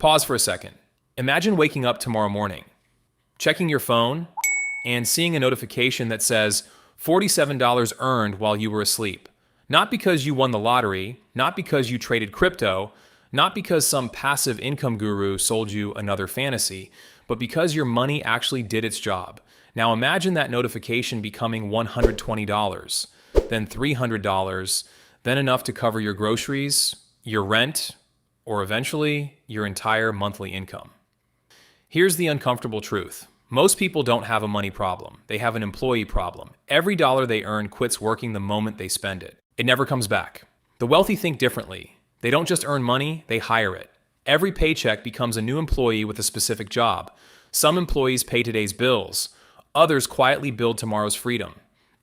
Pause for a second. Imagine waking up tomorrow morning, checking your phone, and seeing a notification that says $47 earned while you were asleep. Not because you won the lottery, not because you traded crypto, not because some passive income guru sold you another fantasy, but because your money actually did its job. Now imagine that notification becoming $120, then $300, then enough to cover your groceries, your rent, or eventually your entire monthly income. Here's the uncomfortable truth. Most people don't have a money problem. They have an employee problem. Every dollar they earn quits working the moment they spend it. It never comes back. The wealthy think differently. They don't just earn money, they hire it. Every paycheck becomes a new employee with a specific job. Some employees pay today's bills. Others quietly build tomorrow's freedom.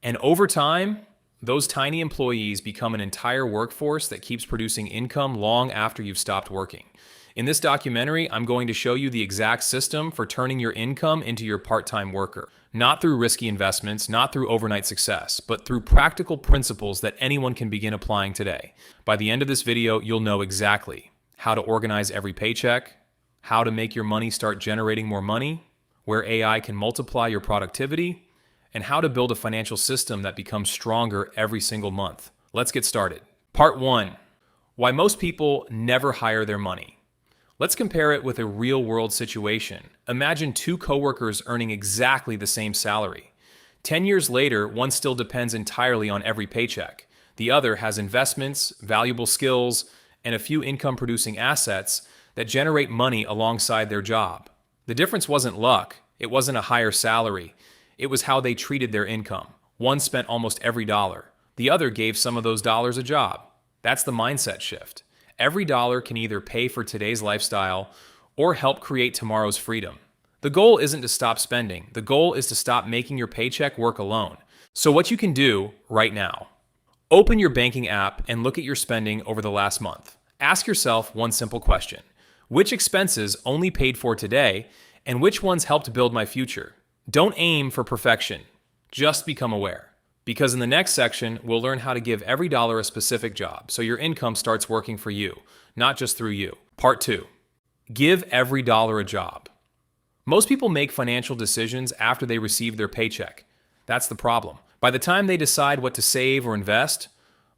And over time, those tiny employees become an entire workforce that keeps producing income long after you've stopped working. In this documentary, I'm going to show you the exact system for turning your income into your part-time worker. Not through risky investments, not through overnight success, but through practical principles that anyone can begin applying today. By the end of this video, you'll know exactly how to organize every paycheck, how to make your money start generating more money, where AI can multiply your productivity, and how to build a financial system that becomes stronger every single month. Let's get started. Part 1. Why most people never hire their money. Let's compare it with a real-world situation. Imagine two coworkers earning exactly the same salary. 10 years later, one still depends entirely on every paycheck. The other has investments, valuable skills, and a few income-producing assets that generate money alongside their job. The difference wasn't luck. It wasn't a higher salary. It was how they treated their income. One spent almost every dollar. The other gave some of those dollars a job. That's the mindset shift. Every dollar can either pay for today's lifestyle or help create tomorrow's freedom. The goal isn't to stop spending. The goal is to stop making your paycheck work alone. So what you can do right now. Open your banking app and look at your spending over the last month. Ask yourself one simple question. Which expenses only paid for today, and which ones helped build my future? Don't aim for perfection. Just become aware. Because in the next section, we'll learn how to give every dollar a specific job so your income starts working for you, not just through you. Part 2. Give every dollar a job. Most people make financial decisions after they receive their paycheck. That's the problem. By the time they decide what to save or invest,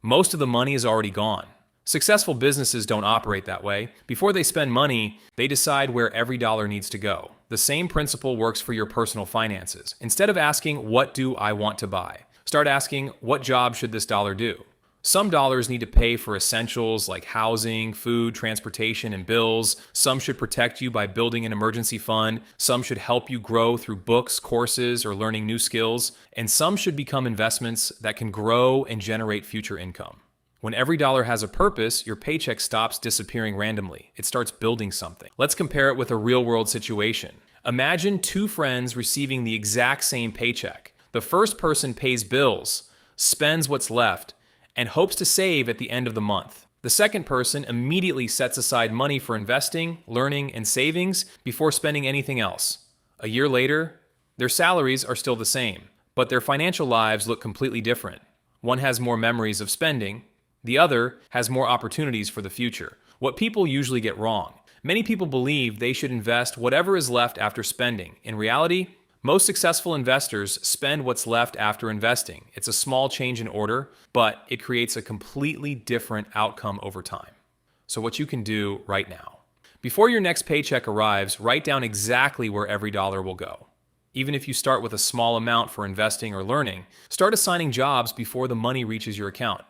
most of the money is already gone. Successful businesses don't operate that way. Before they spend money, they decide where every dollar needs to go. The same principle works for your personal finances. Instead of asking, what do I want to buy? Start asking, what job should this dollar do? Some dollars need to pay for essentials like housing, food, transportation, and bills. Some should protect you by building an emergency fund. Some should help you grow through books, courses, or learning new skills. And some should become investments that can grow and generate future income. When every dollar has a purpose, your paycheck stops disappearing randomly. It starts building something. Let's compare it with a real-world situation. Imagine two friends receiving the exact same paycheck. The first person pays bills, spends what's left, and hopes to save at the end of the month. The second person immediately sets aside money for investing, learning, and savings before spending anything else. A year later, their salaries are still the same, but their financial lives look completely different. One has more memories of spending, the other has more opportunities for the future. What people usually get wrong. Many people believe they should invest whatever is left after spending. In reality, most successful investors spend what's left after investing. It's a small change in order, but it creates a completely different outcome over time. So what you can do right now. Before your next paycheck arrives, write down exactly where every dollar will go. Even if you start with a small amount for investing or learning, start assigning jobs before the money reaches your account.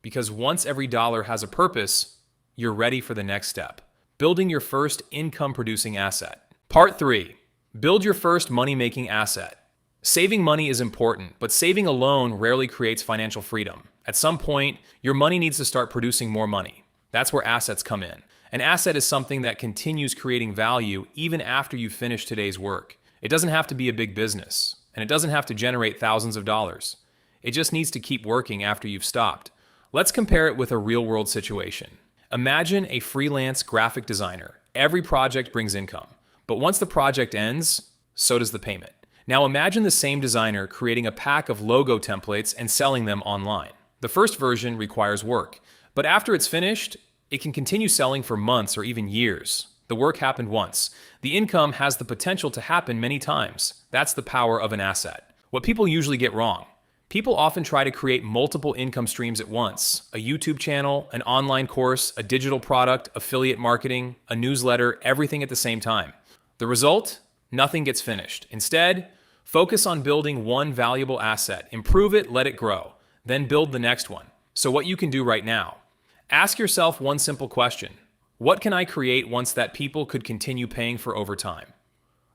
Because once every dollar has a purpose, you're ready for the next step. Building your first income-producing asset. Part 3. Build your first money-making asset. Saving money is important, but saving alone rarely creates financial freedom. At some point, your money needs to start producing more money. That's where assets come in. An asset is something that continues creating value even after you finish today's work. It doesn't have to be a big business, and it doesn't have to generate thousands of dollars. It just needs to keep working after you've stopped. Let's compare it with a real-world situation. Imagine a freelance graphic designer. Every project brings income. But once the project ends, so does the payment. Now imagine the same designer creating a pack of logo templates and selling them online. The first version requires work, but after it's finished, it can continue selling for months or even years. The work happened once. The income has the potential to happen many times. That's the power of an asset. What people usually get wrong. People often try to create multiple income streams at once. A YouTube channel, an online course, a digital product, affiliate marketing, a newsletter, everything at the same time. The result? Nothing gets finished. Instead, focus on building one valuable asset. Improve it, let it grow. Then build the next one. So what you can do right now. Ask yourself one simple question. What can I create once that people could continue paying for over time?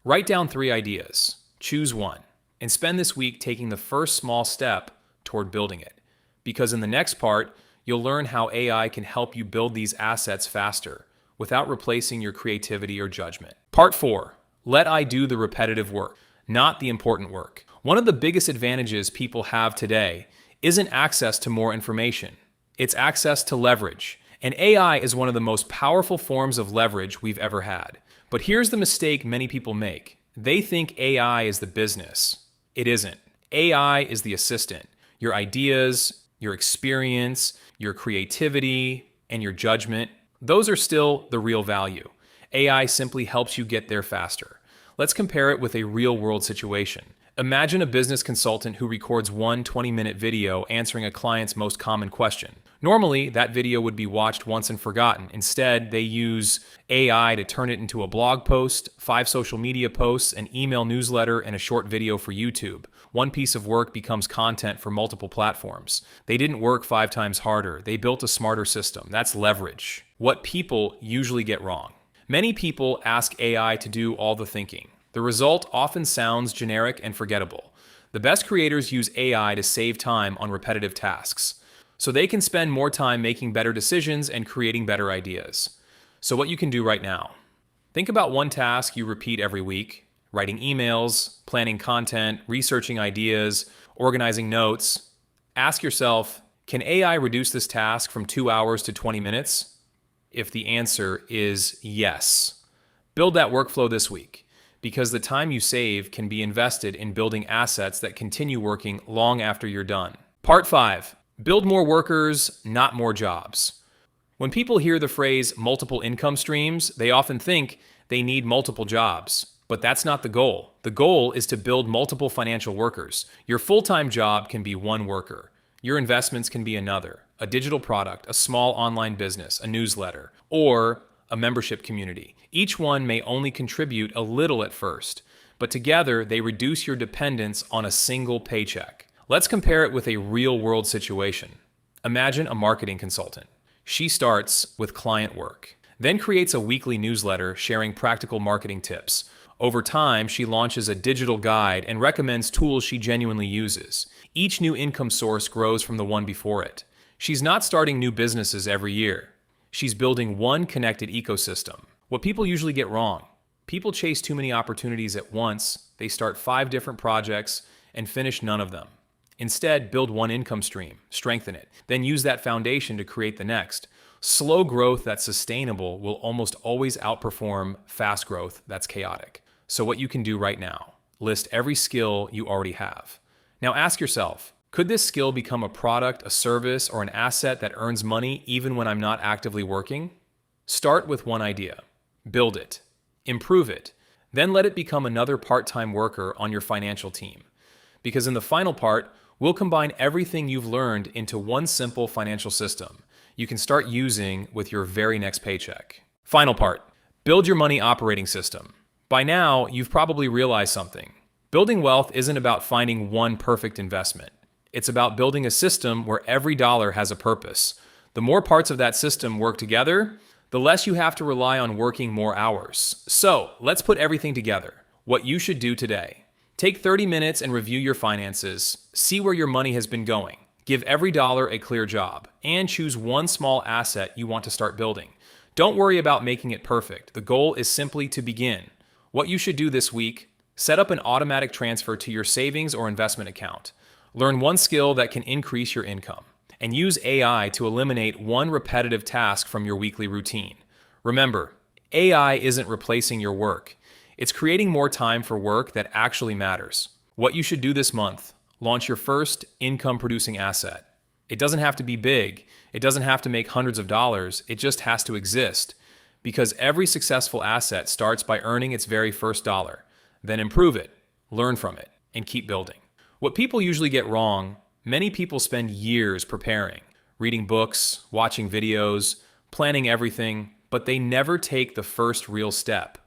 Write down 3 ideas. Choose one. And spend this week taking the first small step toward building it. Because in the next part, you'll learn how AI can help you build these assets faster without replacing your creativity or judgment. Part 4. Let I do the repetitive work, not the important work. One of the biggest advantages people have today isn't access to more information. It's access to leverage. And AI is one of the most powerful forms of leverage we've ever had. But here's the mistake many people make. They think AI is the business. It isn't. AI is the assistant. Your ideas, your experience, your creativity, and your judgment, those are still the real value. AI simply helps you get there faster. Let's compare it with a real-world situation. Imagine a business consultant who records one 20-minute video answering a client's most common question. Normally, that video would be watched once and forgotten. Instead, they use AI to turn it into a blog post, 5 social media posts, an email newsletter, and a short video for YouTube. One piece of work becomes content for multiple platforms. They didn't work 5 times harder. They built a smarter system. That's leverage. What people usually get wrong. Many people ask AI to do all the thinking. The result often sounds generic and forgettable. The best creators use AI to save time on repetitive tasks, so they can spend more time making better decisions and creating better ideas. So what you can do right now. Think about one task you repeat every week: writing emails, planning content, researching ideas, organizing notes. Ask yourself, can AI reduce this task from 2 hours to 20 minutes? If the answer is yes, build that workflow this week, because the time you save can be invested in building assets that continue working long after you're done. Part 5. Build more workers, not more jobs. When people hear the phrase multiple income streams, they often think they need multiple jobs. But that's not the goal. The goal is to build multiple financial workers. Your full-time job can be one worker. Your investments can be another, a digital product, a small online business, a newsletter, or a membership community. Each one may only contribute a little at first, but together they reduce your dependence on a single paycheck. Let's compare it with a real-world situation. Imagine a marketing consultant. She starts with client work, then creates a weekly newsletter sharing practical marketing tips. Over time, she launches a digital guide and recommends tools she genuinely uses. Each new income source grows from the one before it. She's not starting new businesses every year. She's building one connected ecosystem. What people usually get wrong. People chase too many opportunities at once. They start 5 different projects and finish none of them. Instead, build one income stream, strengthen it, then use that foundation to create the next. Slow growth that's sustainable will almost always outperform fast growth that's chaotic. So what you can do right now, list every skill you already have. Now ask yourself, could this skill become a product, a service, or an asset that earns money even when I'm not actively working? Start with one idea. Build it. Improve it. Then let it become another part-time worker on your financial team. Because in the final part, we'll combine everything you've learned into one simple financial system you can start using with your very next paycheck. Final part. Build your money operating system. By now, you've probably realized something. Building wealth isn't about finding one perfect investment. It's about building a system where every dollar has a purpose. The more parts of that system work together, the less you have to rely on working more hours. So, let's put everything together. What you should do today. Take 30 minutes and review your finances. See where your money has been going. Give every dollar a clear job. And choose one small asset you want to start building. Don't worry about making it perfect. The goal is simply to begin. What you should do this week, set up an automatic transfer to your savings or investment account. Learn one skill that can increase your income. And use AI to eliminate one repetitive task from your weekly routine. Remember, AI isn't replacing your work. It's creating more time for work that actually matters. What you should do this month, launch your first income-producing asset. It doesn't have to be big. It doesn't have to make hundreds of dollars. It just has to exist. because every successful asset starts by earning its very first dollar. Then improve it, learn from it, and keep building. What people usually get wrong, many people spend years preparing, reading books, watching videos, planning everything, but they never take the first real step.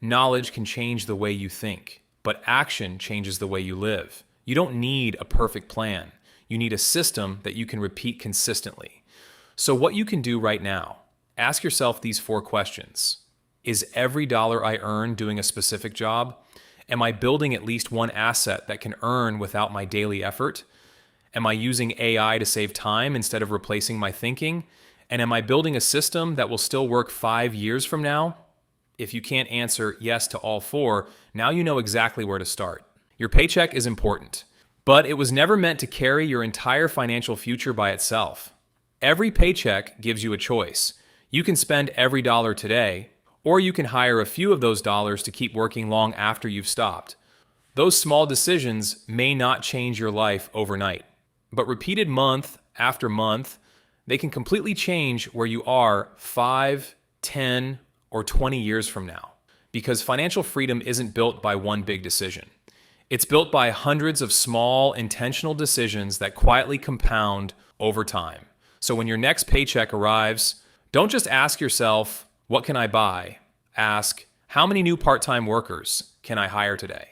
Knowledge can change the way you think, but action changes the way you live. You don't need a perfect plan. You need a system that you can repeat consistently. So what you can do right now, ask yourself these 4 questions. Is every dollar I earn doing a specific job? Am I building at least one asset that can earn without my daily effort? Am I using AI to save time instead of replacing my thinking? And am I building a system that will still work 5 years from now? If you can't answer yes to all 4, now you know exactly where to start. Your paycheck is important, but it was never meant to carry your entire financial future by itself. Every paycheck gives you a choice. You can spend every dollar today, or you can hire a few of those dollars to keep working long after you've stopped. Those small decisions may not change your life overnight, but repeated month after month, they can completely change where you are 5, 10, or 20 years from now. Because financial freedom isn't built by one big decision. It's built by hundreds of small, intentional decisions that quietly compound over time. So when your next paycheck arrives, don't just ask yourself, what can I buy? Ask, how many new part-time workers can I hire today?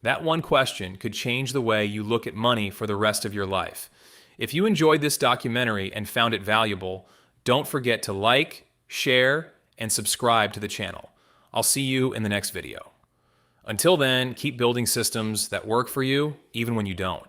That one question could change the way you look at money for the rest of your life. If you enjoyed this documentary and found it valuable, don't forget to like, share, and subscribe to the channel. I'll see you in the next video. Until then, keep building systems that work for you even when you don't.